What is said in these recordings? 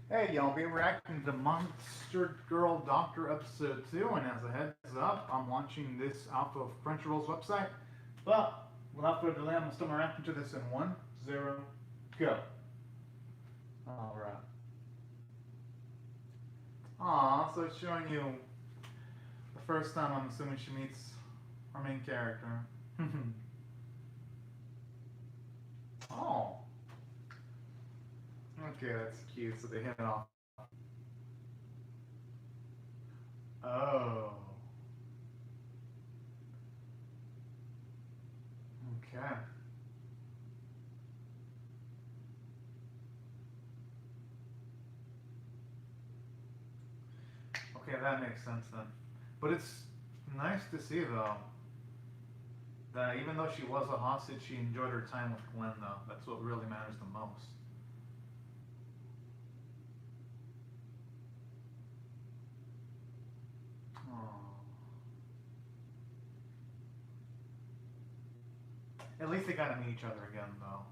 Hey, y'all, be reacting to Monster Girl Doctor episode 2, and as a heads up, I'm launching this off of Crunchyroll's website. But without further delay, I'm gonna start reacting to this in 1, 0, go. Alright. Aw, so it's showing you the first time I'm assuming she meets our main character. Oh. Okay, that's cute. So they hit it off. Oh. Okay. Okay, that makes sense then. But it's nice to see though that even though she was a hostage, she enjoyed her time with Glenn though. That's what really matters the most. Aww. At least they got to meet each other again though.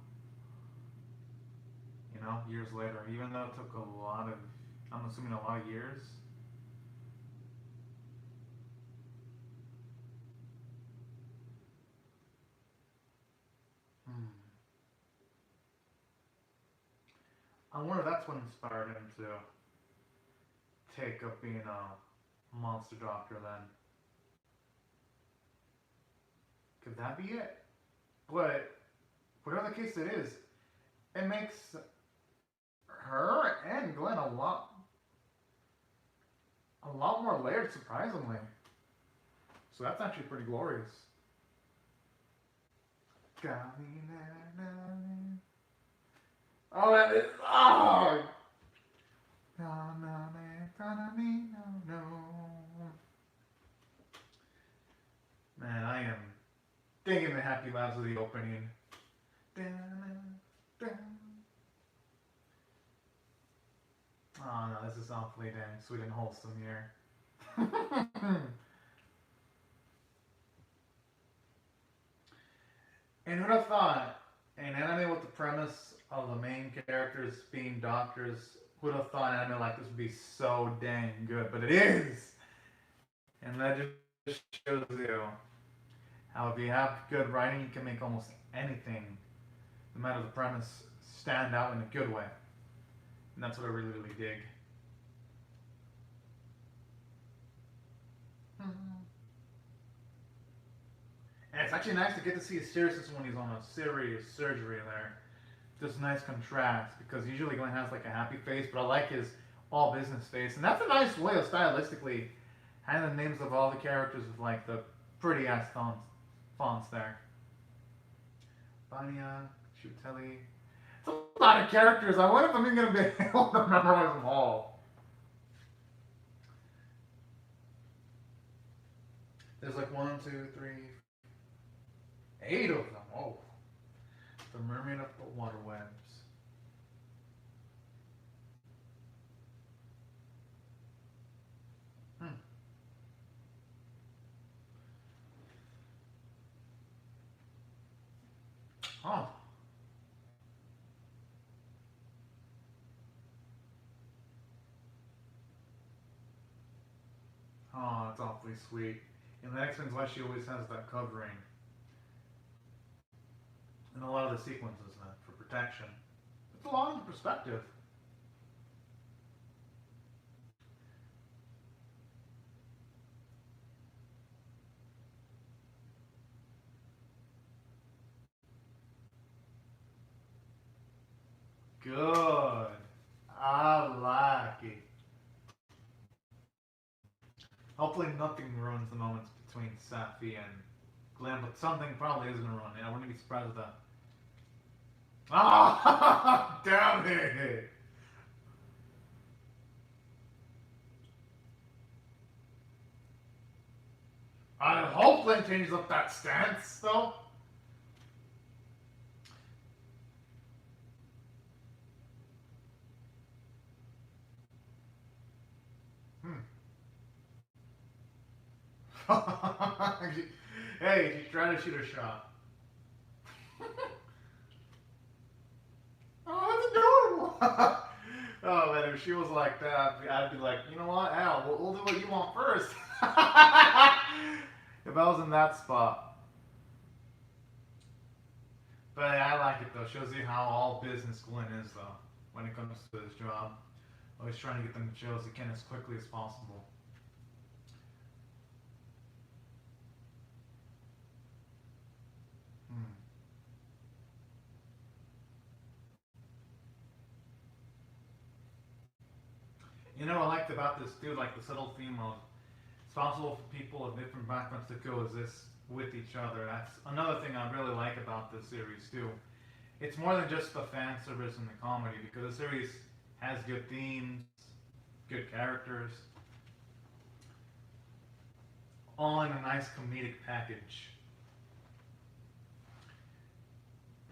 You know, years later, even though it took a lot of, I'm assuming a lot of years. Hmm. I wonder if that's what inspired him to take up being a monster doctor then. Could that be it? But whatever the case it is, it makes her and Glenn a lot more layered, surprisingly. So that's actually pretty glorious. Oh, that is. Oh! Man, I am thinking the happy laughs of the opening. Oh no, this is awfully dang sweet and wholesome here. And who'd have thought an anime with the premise of the main characters being doctors, who'd have thought an anime like this would be so dang good? But it is! And that just shows you how if you have good writing, you can make almost anything, no matter the premise, stand out in a good way. And that's what I really, really dig. And it's actually nice to get to see his seriousness when he's on a serious surgery there. Just nice contrast because usually Glenn has like a happy face, but I like his all business face, and that's a nice way of stylistically having the names of all the characters with like the pretty ass fonts there. Vanya, Shuteli. It's a lot of characters. I wonder if I'm even gonna be able to memorize them all. There's like 1, 2, 3, 8 of them. Oh, the mermaid of the water webs. Hmm. Oh. Oh, it's awfully sweet. And that explains why she always has that covering in a lot of the sequences then, for protection. It's a lot of perspective. Good. I like it. Hopefully nothing ruins the moments between Safi and Glenn, but something probably is gonna ruin it. I wouldn't be surprised if that. Ah, damn it! I hope Glenn changes up that stance, though. Hmm. Hey, she's trying to shoot a shot. Oh, that's adorable. Oh man, if she was like that, I'd be like, you know what, Al, we'll do what you want first. If I was in that spot. But yeah, I like it though. Shows you how all business Glenn is though when it comes to his job. Always trying to get them to jail as he can as quickly as possible. Hmm. You know what I liked about this too, like the subtle theme of it's possible for people of different backgrounds to coexist with each other. That's another thing I really like about this series too. It's more than just the fan service and the comedy because the series has good themes, good characters, all in a nice comedic package.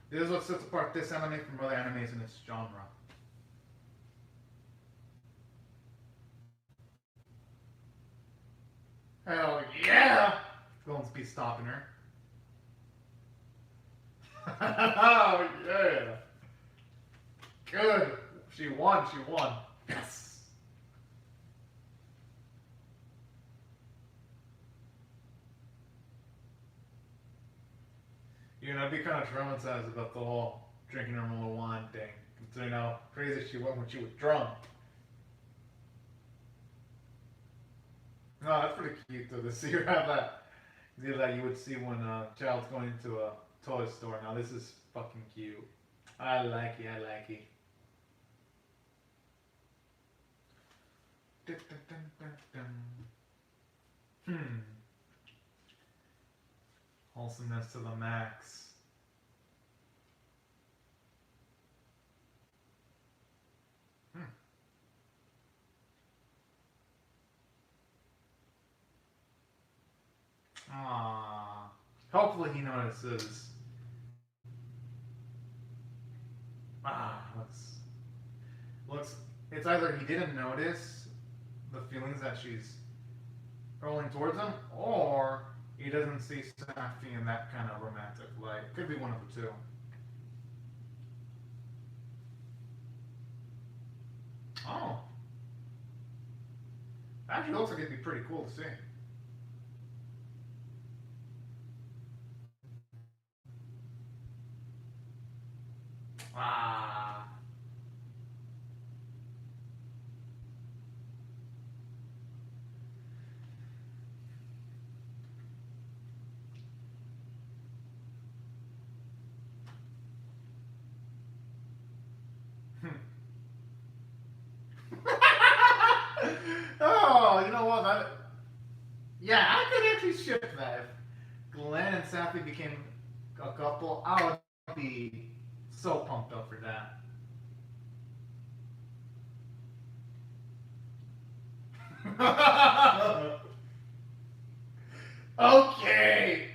This is what sets apart this anime from other animes in its genre. Hell yeah! Going to be stopping her. Oh yeah! Good. She won. She won. Yes. You know, I'd be kind of traumatized about the whole drinking her own wine thing, considering how crazy she went when she was drunk. No, that's pretty cute though to see her have that. That you would see when a child's going into a toy store. Now this is fucking cute. I like it. I like it. Dun, dun, dun, dun, dun. Wholesomeness to the max. Hmm. Aww. Hopefully he notices. Looks. Looks. It's either he didn't notice the feelings that she's rolling towards him, or he doesn't see Safi in that kind of romantic light. Could be one of the two. Oh. Actually looks like it'd be pretty cool to see. Ah. Oh, you know what? Yeah, I could actually ship that. If Glenn and Safi became a couple, I would be so pumped up for that. Okay.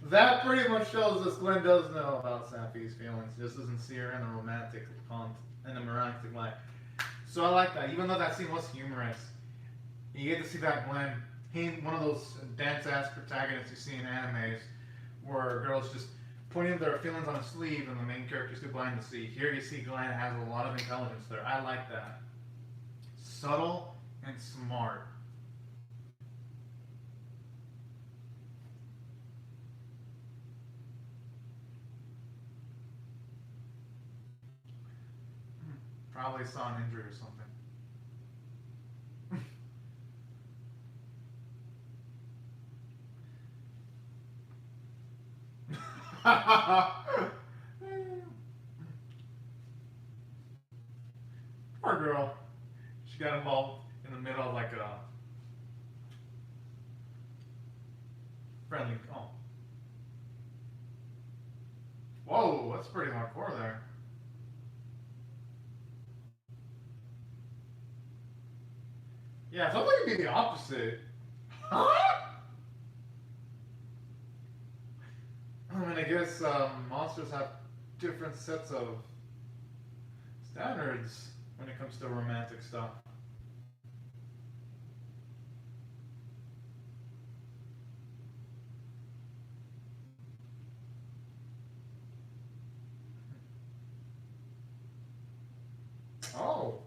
That pretty much shows us Glenn does know about Safi's feelings, just doesn't see her in a romantic light. So I like that. Even though that scene was humorous, you get to see that Glenn, he one of those dense ass protagonists you see in animes, where girls just pointing their feelings on a sleeve and the main character's too blind to see. Here you see Glenn has a lot of intelligence there. I like that. Subtle and smart. Probably saw an injury or something. Poor girl. She got involved in the middle of like a friendly. Oh, whoa, that's pretty hardcore there. Yeah, it sounds like it'd be the opposite. Huh? I mean, I guess monsters have different sets of standards when it comes to romantic stuff. Oh.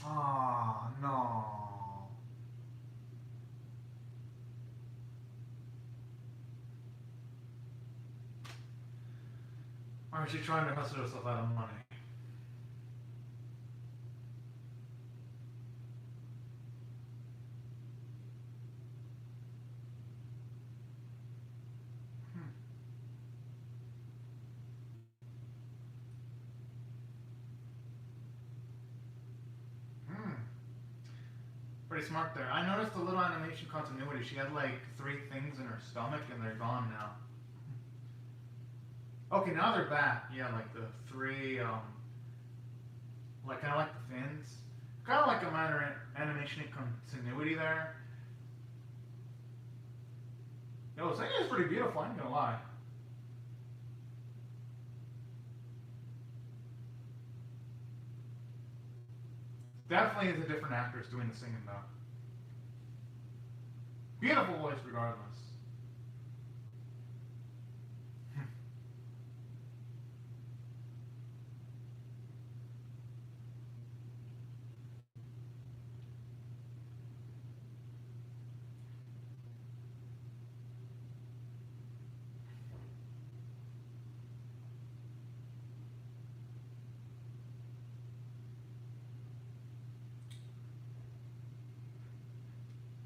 Ah, no. Or is she trying to hustle herself out of money? Pretty smart there. I noticed a little animation continuity. She had like 3 things in her stomach and they're gone now. Okay, now they're back. Yeah, like the 3, like kind of like the fins. Kind of like a minor animation continuity there. Yo, Zing is pretty beautiful, I ain't gonna lie. Definitely is a different actress doing the singing though. Beautiful voice regardless.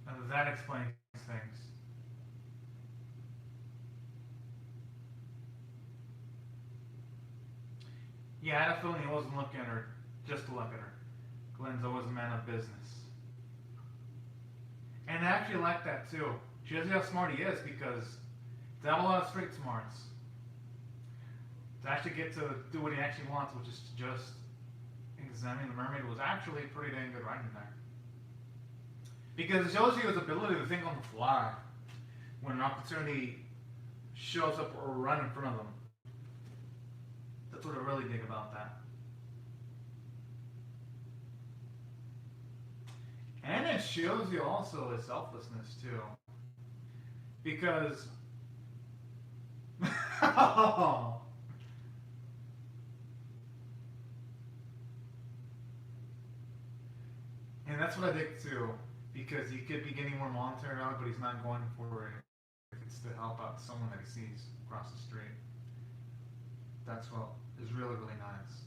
And that explains things. Yeah, I had a feeling he wasn't looking at her just to look at her. Glenn's always a man of business. And I actually like that too. She doesn't see how smart he is because to have a lot of street smarts, to actually get to do what he actually wants, which is to just examine the mermaid, was actually pretty dang good writing there. Because it shows you his ability to think on the fly when an opportunity shows up or run in front of them. That's what I really dig about that. And it shows you also his selflessness too. Because and that's what I dig too. Because he could be getting more monetary out, but he's not going for it. If it's to help out someone that he sees across the street. That's what is really, really nice.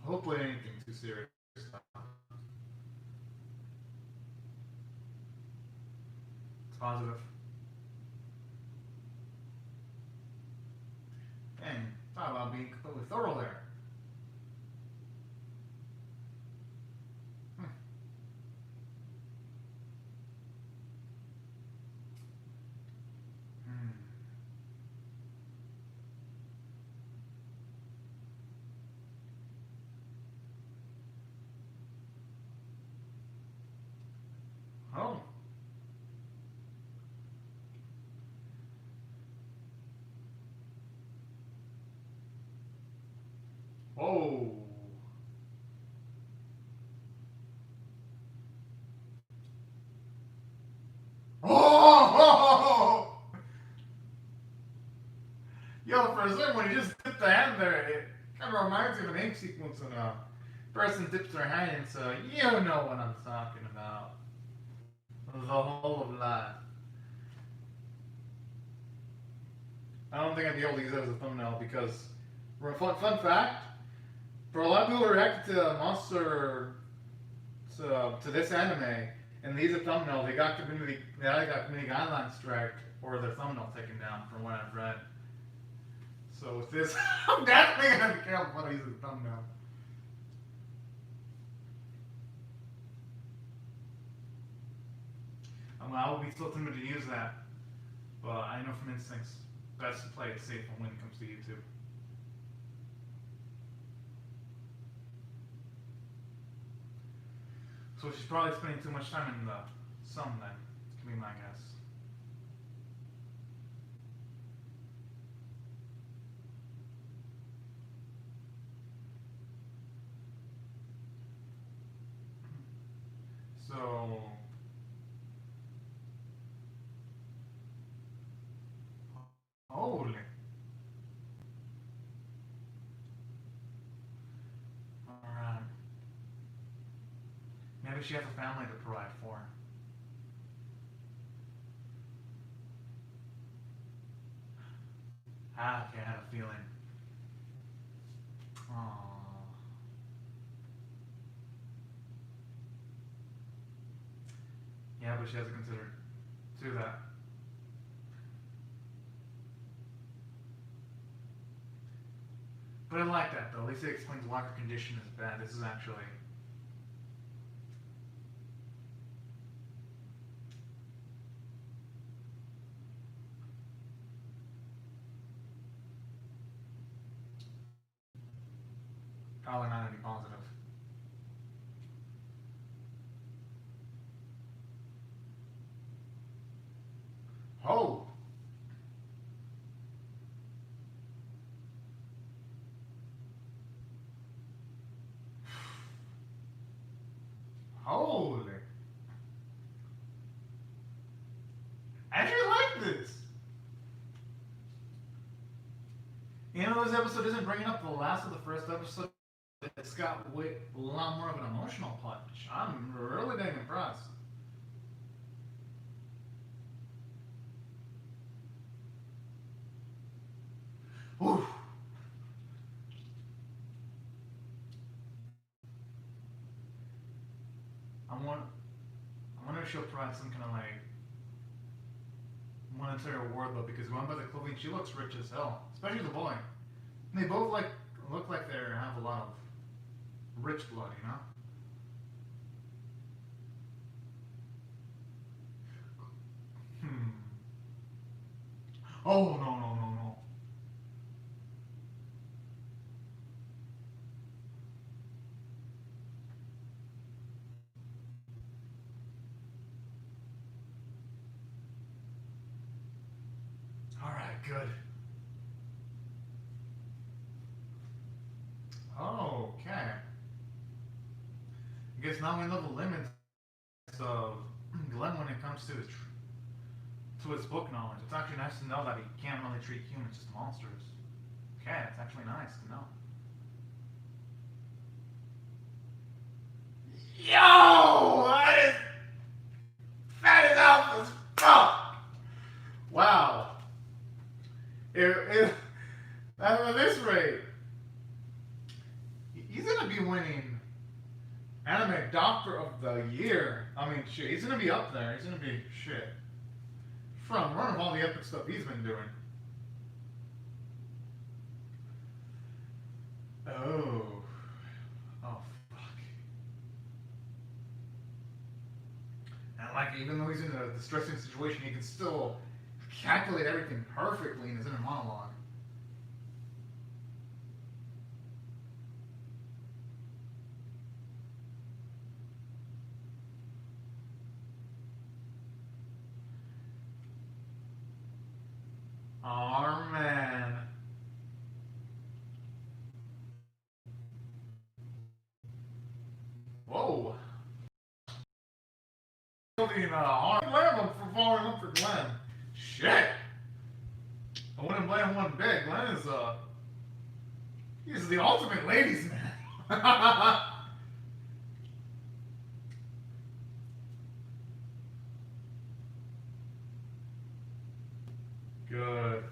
Hopefully anything too serious. It's positive. Dang, thought about being completely thorough there. Hmm. Hmm. Oh. Oh. Oh! Yo, for a second when he just dipped the hand there, it kind of reminds me of an ape sequence when a person dips their hand in, so you know what I'm talking about. The whole of life. I don't think I'd be able to use that as a thumbnail because, for a fun fact, for a lot of people who reacted to Monster to this anime and these are thumbnail, they got community guidelines strike or their thumbnail taken down from what I've read. So with this, I'm definitely gonna be careful when I use the thumbnail. I will be still timid to use that, but I know from instincts, best to play it safe when it comes to YouTube. So she's probably spending too much time in the sun then. Can be my guess. So holy. Alright. Maybe she has a family to provide for. Ah, okay, I had a feeling. Aww. Yeah, but she has to consider too that. But I like that though. At least it explains why her condition is bad. This is actually. Probably not any positive. Oh! Holy! I actually like this! You know, this episode isn't bringing up the last of the first episode. It's got a lot more of an emotional punch. I'm really dang impressed. Oof. I wonder if she'll provide some kind of like monetary reward though, because going by the clothing, she looks rich as hell, especially the boy. And they both like look like they have a lot of rich blood, you know. Oh no no no no. All right, good. Okay. I guess now we know the limits of Glenn when it comes to his book knowledge. It's actually nice to know that he can't really treat humans, just monsters. Okay, it's actually nice to know. Yo! That is alpha as fuck! Wow. At this rate, he's gonna be winning Anime Doctor of the Year. I mean, shit, he's gonna be up there. He's gonna be, shit, front runner of all the epic stuff he's been doing. Oh. Oh, fuck. And like, even though he's in a distressing situation, he can still calculate everything perfectly in his inner monologue. Oh man. Whoa. I blame him for falling up for Glenn. Shit. I wouldn't blame one bit. Glenn is he's the ultimate ladies man. Good.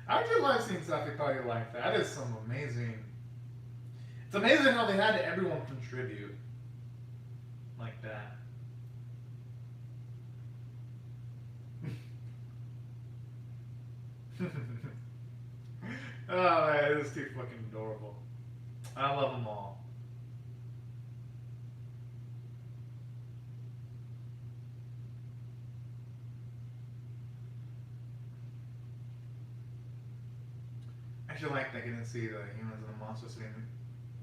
I actually like seeing Safi party like that. That is some amazing. It's amazing how they had everyone contribute like that. Oh man, this is too fucking adorable. I love them all. actually like that you didn't see the humans and the monsters sitting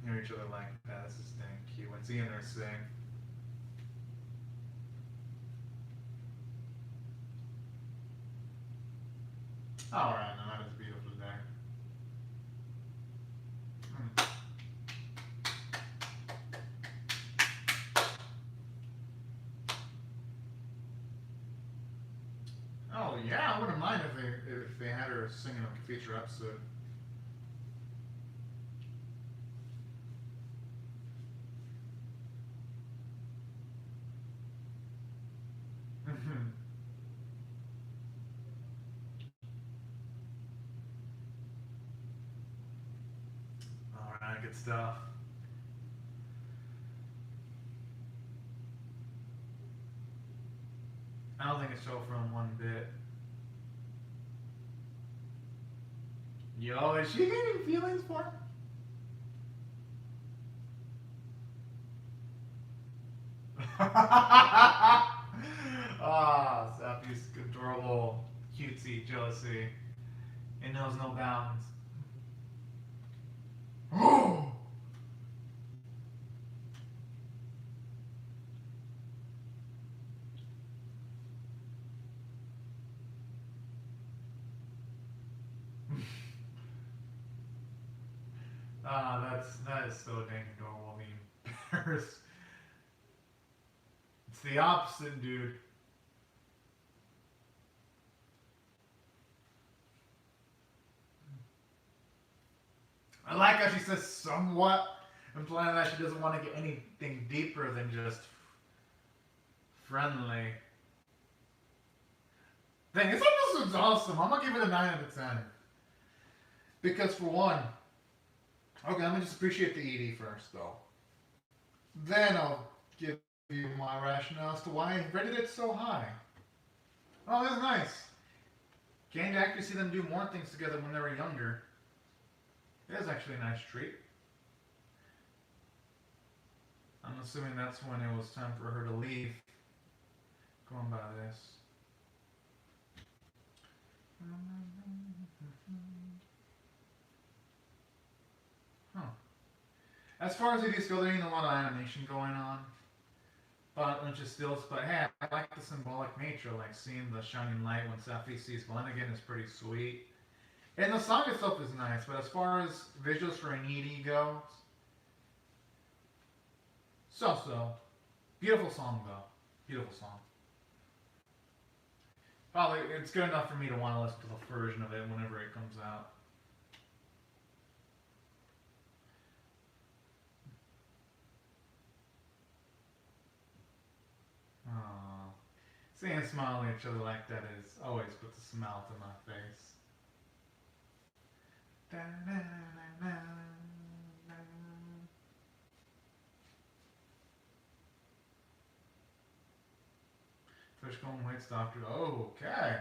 near each other like that. This is dang cute. When seeing her sing. Alright, now that is a beautiful day. Mm. Oh yeah, I wouldn't mind if they had her singing a feature episode. Alright, good stuff. I don't think it's show from one bit. Yo, is she getting feelings for him? Ah, Sappy's adorable, cutesy jealousy. It knows no bounds. Oh! That is so dang adorable. I mean, Paris. It's the opposite, dude. I like how she says somewhat, implying that she doesn't want to get anything deeper than just friendly. Dang, this episode's awesome. I'm gonna give it a 9 out of 10. Because for one, okay, let me just appreciate the ED first, though. Then I'll give you my rationale as to why I rated it so high. Oh, that's nice. Getting to actually see them do more things together when they were younger. It is actually a nice treat. I'm assuming that's when it was time for her to leave. Going by this. Huh. As far as it go, there ain't a lot of animation going on. But bunch of stills, but hey, I like the symbolic nature, like seeing the shining light when Safi sees Glenn again is pretty sweet. And the song itself is nice, but as far as visuals for an ED goes, so. Beautiful song though. Beautiful song. Probably, it's good enough for me to want to listen to the version of it whenever it comes out. Aww. Seeing smile at each other like that is always puts a smile to my face. Fishbone White's doctor. Oh, okay.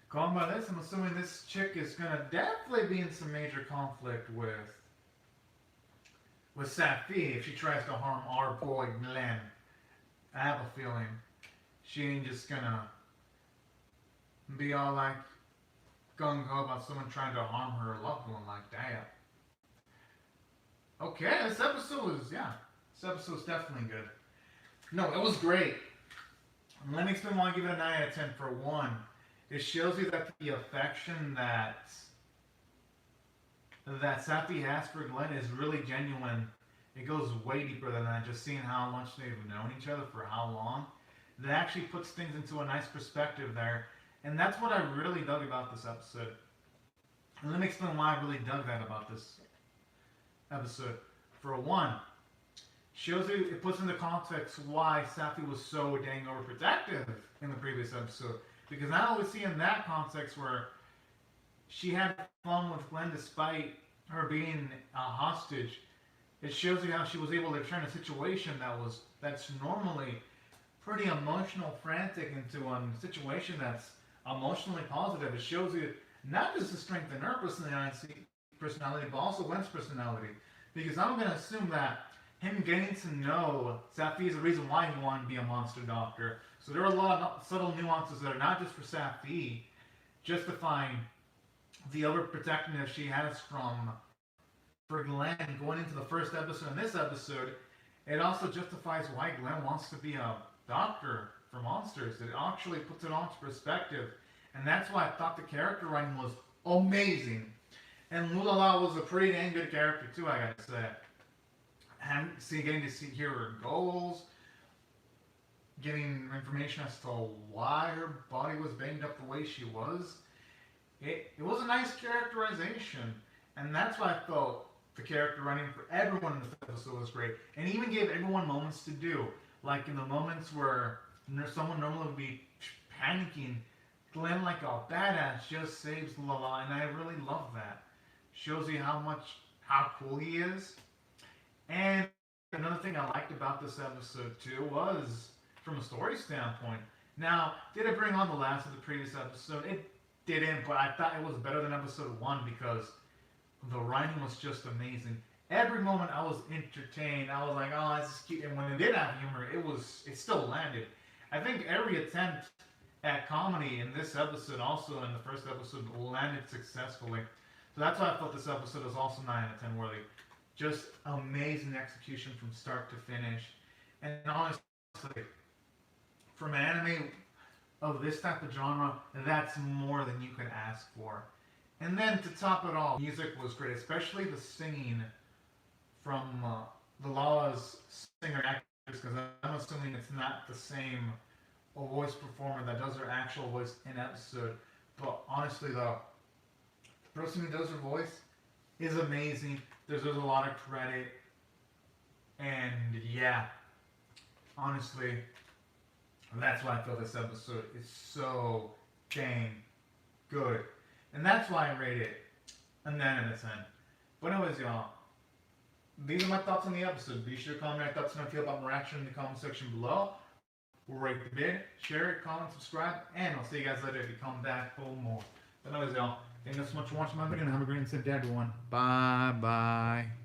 Going by this, I'm assuming this chick is gonna definitely be in some major conflict with Safi if she tries to harm our boy Glenn. I have a feeling she ain't just gonna be all like gung ho about someone trying to harm her loved one like that. Okay, this episode is definitely good. No, it was great. Let me explain why I give it a 9 out of 10. For one, it shows you that the affection that Safi has for Glenn is really genuine. It goes way deeper than that. Just seeing how much they've known each other for how long, that actually puts things into a nice perspective there. And that's what I really dug about this episode. And let me explain why I really dug that about this episode. For one, shows you, it puts into context why Safi was so dang overprotective in the previous episode. Because now we see in that context where she had fun with Glenn despite her being a hostage. It shows you how she was able to turn a situation that's normally pretty emotional, frantic into a situation that's emotionally positive. It shows you not just the strength in her personality, but also Glenn's personality. Because I'm going to assume that him getting to know Safi is the reason why he wanted to be a monster doctor. So there are a lot of subtle nuances that are not just for Safi, justifying the overprotectiveness she has for Glenn going into the first episode and this episode, it also justifies why Glenn wants to be a doctor for monsters. It actually puts it onto perspective. And that's why I thought the character writing was amazing. And Lulala was a pretty dang good character too, I gotta say. And getting to hear her goals, getting information as to why her body was banged up the way she was. It was a nice characterization. And that's why I felt the character writing for everyone in this episode was great. And even gave everyone moments to do. Like in the moments where someone normally would be panicking, Glenn, like a badass, just saves Lala. And I really love that. Shows you how cool he is. And another thing I liked about this episode too was from a story standpoint. Now, did it bring on the last of the previous episode? It didn't, but I thought it was better than episode 1 because the writing was just amazing. Every moment I was entertained. I was like, oh, this is cute. And when it did have humor, it still landed. I think every attempt at comedy in this episode, also in the first episode, landed successfully. So that's why I felt this episode was also 9 out of 10 worthy. Just amazing execution from start to finish. And honestly, from anime of this type of genre, that's more than you could ask for. And then to top it all, music was great, especially the singing from the Lala's singer actress, because I'm assuming it's not the same voice performer that does her actual voice in episode. But honestly, though, the person who does her voice is amazing. Deserves a lot of credit. And yeah, honestly, that's why I feel this episode is so dang good. And that's why I rate it a 9 out of 10. But anyways, y'all, these are my thoughts on the episode. Be sure to comment your thoughts and how you feel about my reaction in the comment section below. Rate the vid, share it, comment, subscribe, and I'll see you guys later if you come back for more. But anyways, y'all, thank you so much for watching my video and have a great and safe day, everyone. Bye-bye.